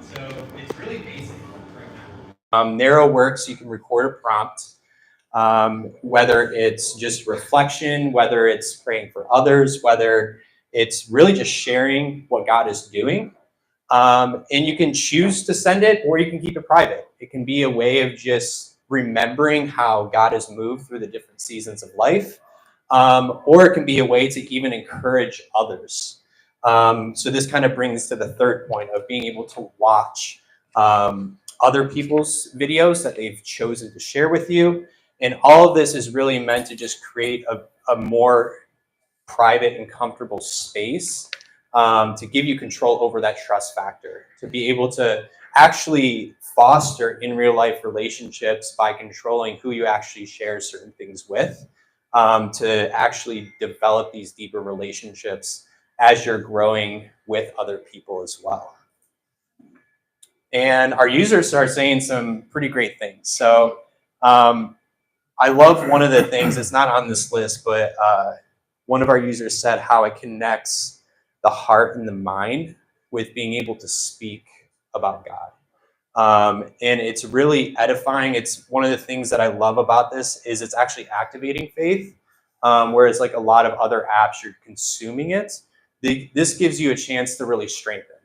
So it's really basic right now. Narrow works, you can record a prompt, whether it's just reflection, whether it's praying for others, whether it's really just sharing what God is doing. And you can choose to send it or you can keep it private. It can be a way of just remembering how God has moved through the different seasons of life. Or it can be a way to even encourage others. So this kind of brings to the third point of being able to watch other people's videos that they've chosen to share with you. And all of this is really meant to just create a more private and comfortable space to give you control over that trust factor, to be able to actually foster in real life relationships by controlling who you actually share certain things with, to actually develop these deeper relationships as you're growing with other people as well. And our users are saying some pretty great things. So I love one of the things, it's not on this list, but one of our users said how it connects the heart and the mind with being able to speak about God. And it's really edifying. It's one of the things that I love about this is it's actually activating faith, whereas like a lot of other apps, you're consuming it. This gives you a chance to really strengthen.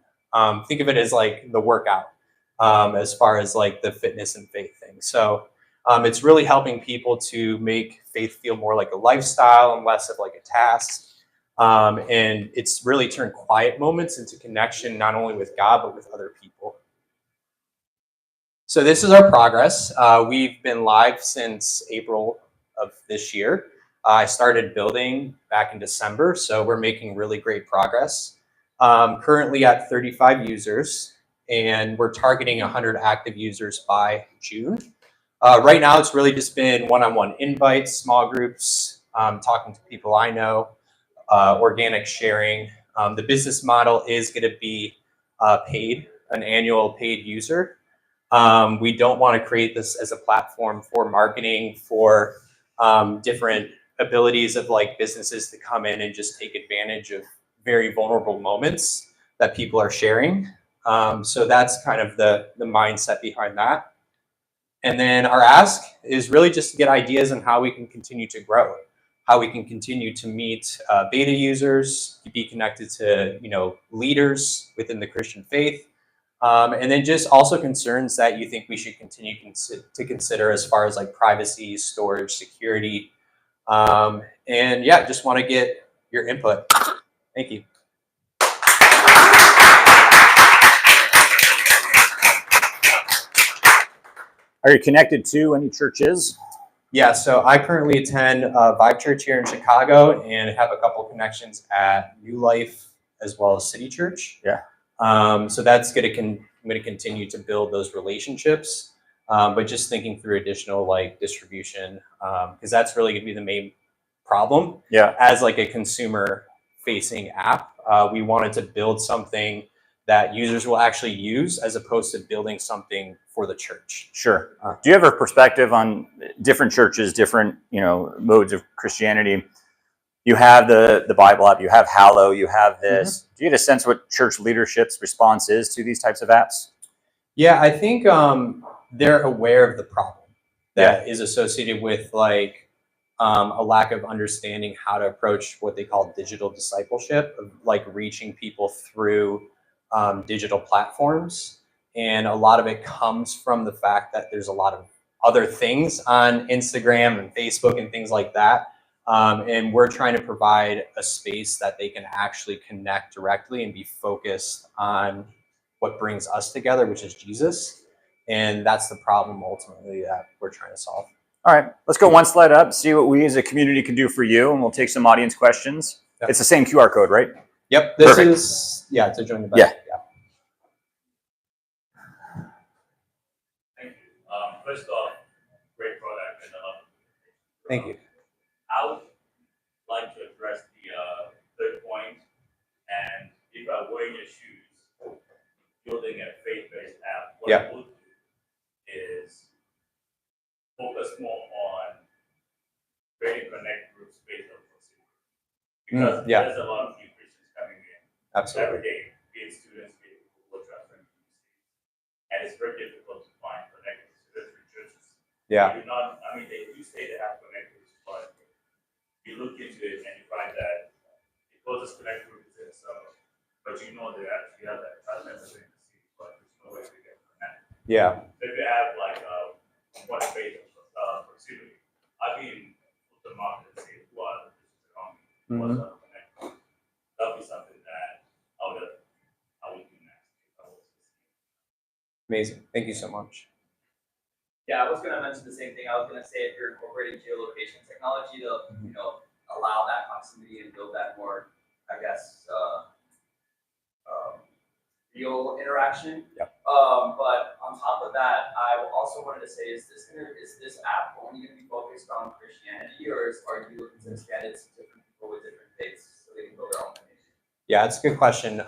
Think of it as like the workout, as far as like the fitness and faith thing. So it's really helping people to make faith feel more like a lifestyle and less of like a task. And it's really turned quiet moments into connection, not only with God, but with other people. So this is our progress. We've been live since April of this year. I started building back in December, so we're making really great progress. Currently at 35 users, and we're targeting 100 active users by June. Right now, it's really just been one-on-one invites, small groups, talking to people I know, organic sharing. The business model is going to be paid, an annual paid user. We don't want to create this as a platform for marketing, for different abilities of like businesses to come in and just take advantage of very vulnerable moments that people are sharing. So that's kind of the mindset behind that. And then our ask is really just to get ideas on how we can continue to grow, how we can continue to meet beta users, be connected to leaders within the Christian faith, and then just also concerns that you think we should continue to consider as far as like privacy, storage, security, and yeah, just want to get your input. Thank you. Are you connected to any churches? Yeah, so I currently attend Vibe Church here in Chicago and have a couple connections at New Life as well as City Church. Yeah. So that's going to continue to build those relationships, but just thinking through additional like distribution, because that's really going to be the main problem. Yeah. As like a consumer-facing app, we wanted to build something that users will actually use as opposed to building something for the church. Sure. Do you have a perspective on different churches, different modes of Christianity? You have the Bible app, you have Hallow, you have this. Mm-hmm. Do you get a sense what church leadership's response is to these types of apps? Yeah, I think they're aware of the problem that is associated with like a lack of understanding how to approach what they call digital discipleship, of like reaching people through digital platforms. And a lot of it comes from the fact that there's a lot of other things on Instagram and Facebook and things like that. And we're trying to provide a space that they can actually connect directly and be focused on what brings us together, which is Jesus. And that's the problem ultimately that we're trying to solve. All right, let's go one slide up, see what we as a community can do for you, and we'll take some audience questions. Yep. It's the same QR code, right? Yep, this Perfect. Is, yeah, to join the back. Yeah. Thank you. First off, great product and a lot of Thank you. I would like to address the third point, and if I were in your shoes, building a faith-based app, what I would do is focus more on creating connect groups based on proximity. Because there's a lot of new Christians coming in every day, be it students, be it people who are transferring to and it's very difficult to find connectors to different churches. Yeah. They do not, I mean, they do say they have connectors, but you look into it and you find that the closest connector is in Summer, but you know they actually have that presence in the city, but there's no way to get connected. Yeah. If you have like one phase of proximity, I mean, put them on and say, who are the Christians around me? What's up connected? That'll be something that I would do next. If I was to see. Amazing. Thank you so much. Yeah, I was gonna mention the same thing. I was gonna say if you're incorporating geolocation technology to, allow that proximity and build that more, I guess, real interaction. Yep. But on top of that, I also wanted to say, is this app only gonna be focused on Christianity, or are you looking to expand it to different people with different faiths so they can build their own community? Yeah, it's a good question.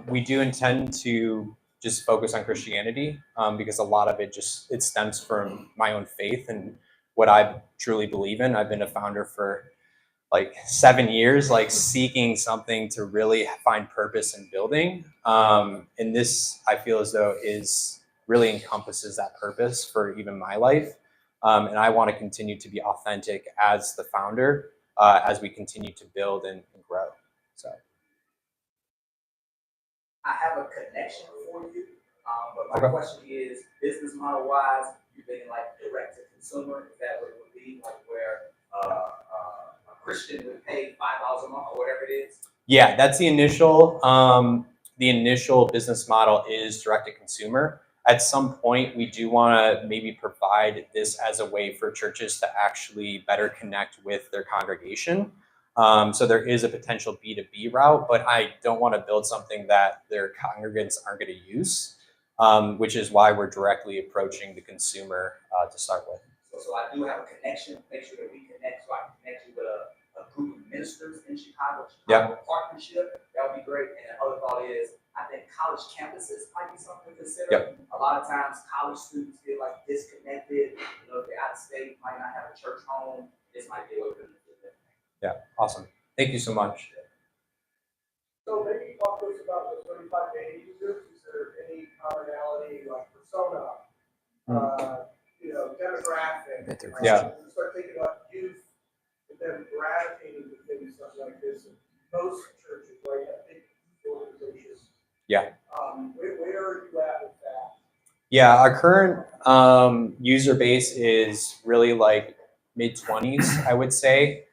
We do intend to just focus on Christianity because a lot of it it stems from my own faith and what I truly believe in. I've been a founder for like 7 years, like seeking something to really find purpose in building. And this, I feel as though really encompasses that purpose for even my life. And I want to continue to be authentic as the founder as we continue to build and grow. So. I have a connection for you, but my question is, business model wise, you thinking like direct to consumer? Is that what it would be, like where a Christian would pay $5 a month or whatever it is? Yeah, that's the initial. The initial business model is direct to consumer. At some point, we do want to maybe provide this as a way for churches to actually better connect with their congregation. So there is a potential B2B route, but I don't want to build something that their congregants aren't going to use, which is why we're directly approaching the consumer to start with. So I do have a connection. Make sure that we connect, so I can connect you with a group of ministers in Chicago. Partnership, that would be great. And the other thought is, I think college campuses might be something to consider. A lot of times, college students feel like disconnected. If they're out of state, might not have a church home. This might be a way for them to do that. Yeah, awesome. Thank you so much. So maybe talk to us about the 35 beta users. Is there any commonality, like persona, demographic? Yeah. When you start thinking about youth and them gravitating to things such like this, and most churches, right, have big organizations. Yeah. Where are you at with that? Yeah, our current user base is really like mid-20s, I would say.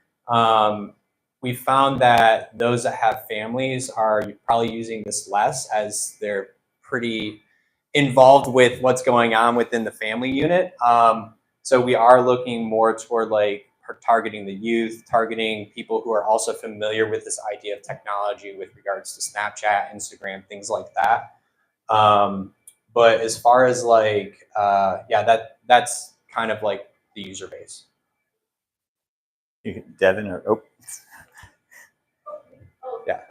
We found that those that have families are probably using this less, as they're pretty involved with what's going on within the family unit. So we are looking more toward like targeting the youth, targeting people who are also familiar with this idea of technology with regards to Snapchat, Instagram, things like that. But as far as like, that's kind of like the user base. Devin or Yeah.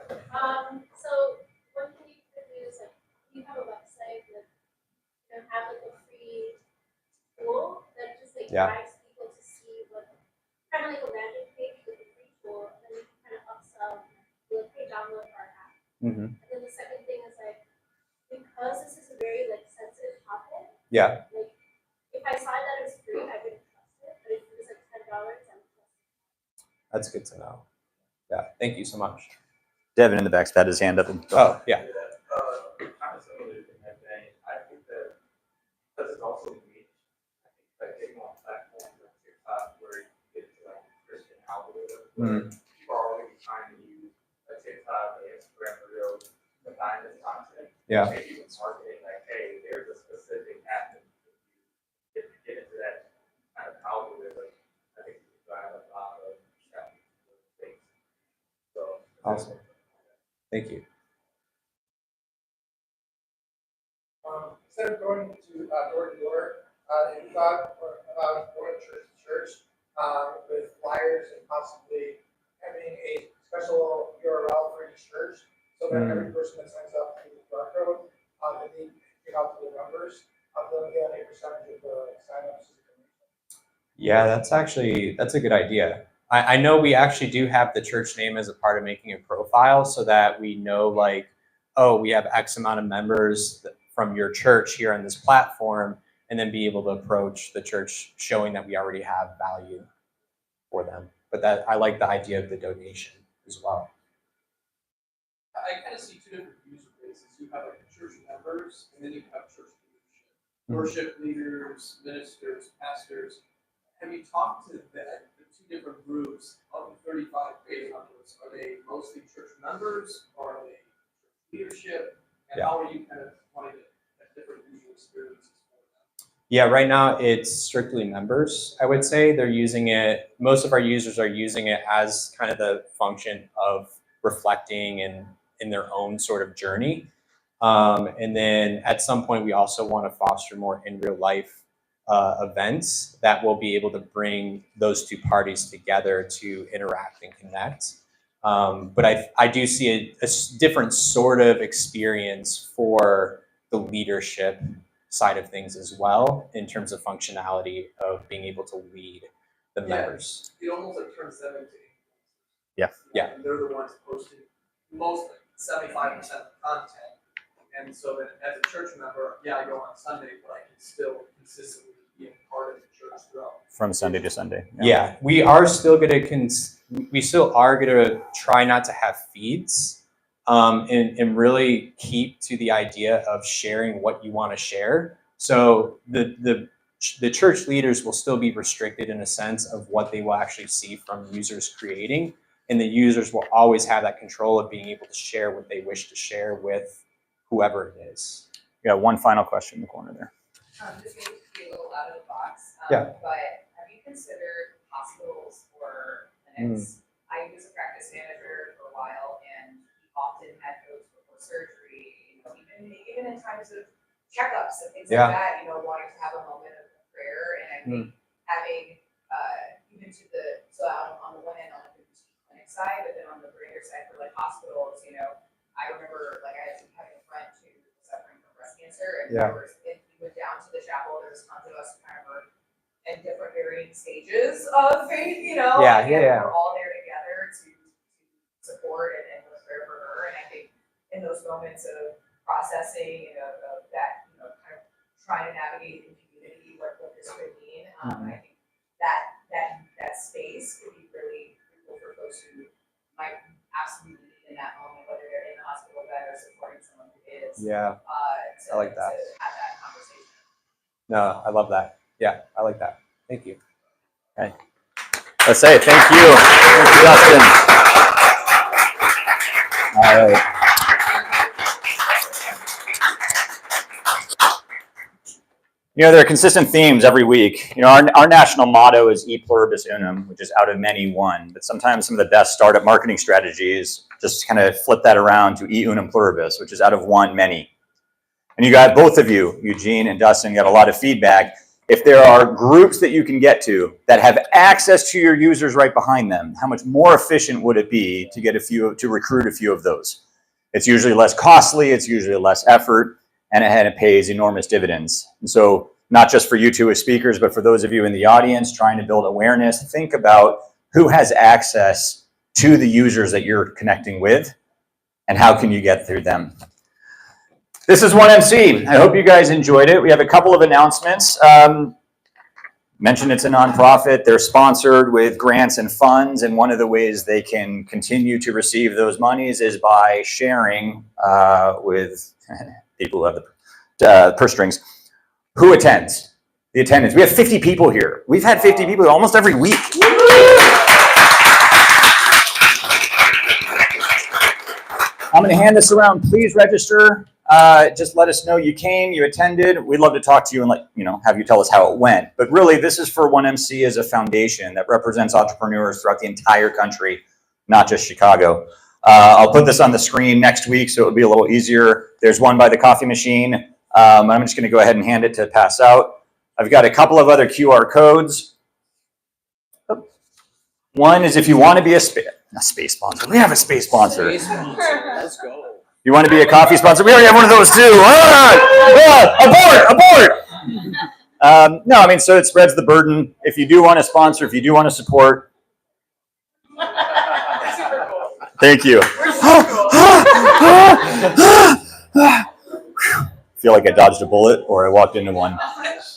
So one thing you could do is like you have a website that have like a free tool that just like guides people to see what kind of like a landing page with a free tool, and then you can kind of upsell like, hey, download our app. Mm-hmm. And then the second thing is like, because this is a very like sensitive topic. Yeah. Like if I saw that it was free, I wouldn't trust it. But if it was like $10, I would trust it. That's good to know. Yeah. Thank you so much. Devin in the back's had his hand up. Oh, yeah. Kind of similar to that vein, I think that because it's also niche, I think that getting on platforms like TikTok where you get to like Christian algorithm, where people are already trying to use a TikTok or Instagram Reels to find this content. Yeah. Maybe even marketing like, hey, there's a specific app that you can get into that kind of algorithm. I think you can drive a lot of traffic to those things. So Awesome. Thank you. Instead of going to door to door, you thought about going church to church with flyers and possibly having a special URL for each church, so that every person that signs up to the QR code, and they get out to the numbers, they'll get a percentage of the signups. Yeah, that's a good idea. I know we actually do have the church name as a part of making a profile so that we know like, oh, we have X amount of members from your church here on this platform, and then be able to approach the church showing that we already have value for them. But that I like the idea of the donation as well. I kind of see two different user bases. You have like church members, and then you have church leadership. Worship leaders, ministers, pastors. Have you talked to the two different groups of the 35 beta members? Are they mostly church members, or are they church leadership? And how are you kind of finding different user experiences for them? Yeah, right now it's strictly members, I would say. They're using it, most of our users are using it as kind of the function of reflecting and in their own sort of journey. And then at some point, we also want to foster more in real life events that will be able to bring those two parties together to interact and connect. But I do see a different sort of experience for the leadership side of things as well, in terms of functionality of being able to lead the members. It almost like turns them into influencers. Yeah. Yeah. And they're the ones posting most, 75% of the content. And so that as a church member, yeah, I go on Sunday, but I can still consistently be a part of the church throughout. From Sunday to Sunday. Yeah, we are still going to try not to have feeds, and really keep to the idea of sharing what you want to share. So the church leaders will still be restricted in a sense of what they will actually see from users creating, and the users will always have that control of being able to share what they wish to share with whoever it is. We got one final question in the corner there. This may be a little out of the box, Yeah. but have you considered hospitals or clinics? I was a practice manager for a while, and we often had folks before surgery, even in times of checkups and things Yeah. like that, wanting to have a moment of prayer. And I think having, even to the, so on the one end, on the clinic side, but then on the greater side for like hospitals, I remember like I having a friend who was suffering from breast cancer, and we went down to the chapel. There was tons of us who kind of were in different varying stages of faith, and we're all there together to support and with prayer for her. And I think in those moments of processing and of that, kind of trying to navigate the community what this could mean, I think that space could be really cool for folks who might absolutely need in that moment, whether they're in the hospital bed or supporting someone who is. Yeah, I like that. To have that conversation. no, I love that. Yeah, I like that. Thank you. Let's say thank you. Thank you, Dustin. All right. There are consistent themes every week. Our national motto is E pluribus unum, which is out of many one. But sometimes some of the best startup marketing strategies just kind of flip that around to E unum pluribus, which is out of one many. And you got both of you, Eugene and Dustin, got a lot of feedback. If there are groups that you can get to that have access to your users right behind them, how much more efficient would it be to get to recruit a few of those? It's usually less costly, it's usually less effort, and it pays enormous dividends. And so not just for you two as speakers, but for those of you in the audience trying to build awareness, think about who has access to the users that you're connecting with and how can you get through them. This is 1MC. I hope you guys enjoyed it. We have a couple of announcements. Mentioned it's a nonprofit. They're sponsored with grants and funds, and one of the ways they can continue to receive those monies is by sharing with people who have the purse strings. Who attends? The attendance. We have 50 people here. We've had 50 people almost every week. I'm going to hand this around. Please register. Just let us know you came, you attended. We'd love to talk to you and have you tell us how it went. But really, this is for 1MC as a foundation that represents entrepreneurs throughout the entire country, not just Chicago. I'll put this on the screen next week so it'll be a little easier. There's one by the coffee machine. I'm just going to go ahead and hand it to pass out. I've got a couple of other QR codes. One is if you want to be a space sponsor. We have a space sponsor. Let's go. You want to be a coffee sponsor? We already have one of those too. Abort! No, I mean, so it spreads the burden. If you do want to sponsor, if you do want to support. Thank you. feel like I dodged a bullet or I walked into one.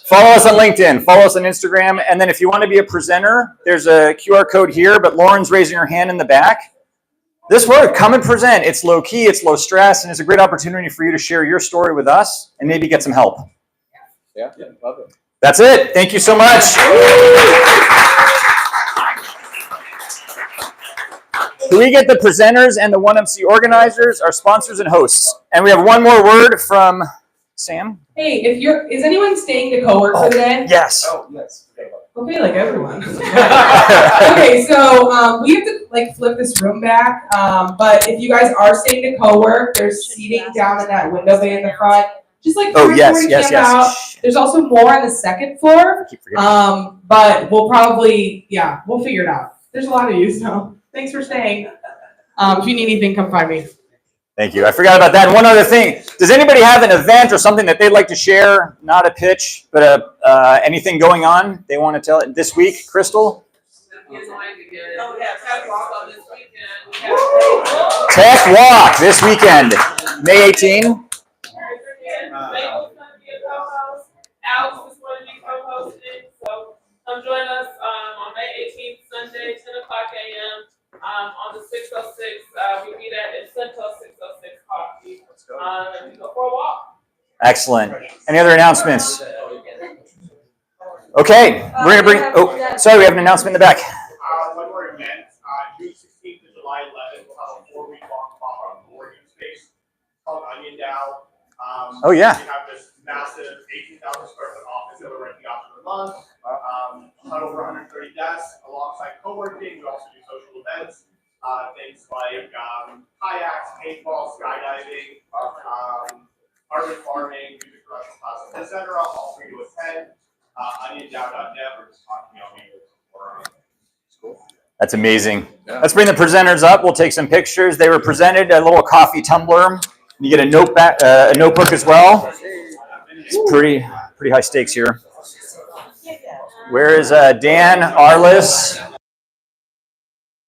Follow us on LinkedIn, follow us on Instagram, and then if you want to be a presenter, there's a QR code here, but Lauren's raising her hand in the back. This work, come and present. It's low key, it's low stress, and it's a great opportunity for you to share your story with us and maybe get some help. Yeah, love it. That's it. Thank you so much. Do we get the presenters and the 1MC organizers, our sponsors and hosts? And we have one more word from Sam. Hey, is anyone staying to co-work for the day? Yes. Oh, yes. Okay, like everyone. Okay, so we have to like flip this room back. But if you guys are staying to co-work, there's seating down in that window bay in the front. Just like Oh, before yes, you yes, camp out. yes. There's also more on the second floor. I keep forgetting. But we'll probably, we'll figure it out. There's a lot of you, so thanks for staying. If you need anything, come find me. Thank you. I forgot about that. And one other thing. Does anybody have an event or something that they'd like to share? Not a pitch, but anything going on they want to tell it this week? Crystal? Tech Walk this weekend, May 18. Alex is going to be co-hosting, so come join us on May 18th, Sunday, 10 o'clock a.m. On the 606. We meet at Incento 606 Coffee. And we go for a walk. Excellent. Any other announcements? Okay, we're gonna bring. Sorry, we have an announcement in the back. One more event, June 16th to July 11th, we'll have a 4-week long pop-up boarding space called Onion Dow. Oh, yeah. We have this massive 18,000 square foot office that we're renting out for the month. Had over 130 desks alongside co-working. We also do social events, things like kayaks, paintball, skydiving, urban farming, music production classes, etc. All free to attend. Oniondow.net. We're just talking about me. That's amazing. Let's bring the presenters up. We'll take some pictures. They were presented a little coffee tumbler. You get a notebook as well. It's pretty high stakes here. Where is Dan Arliss?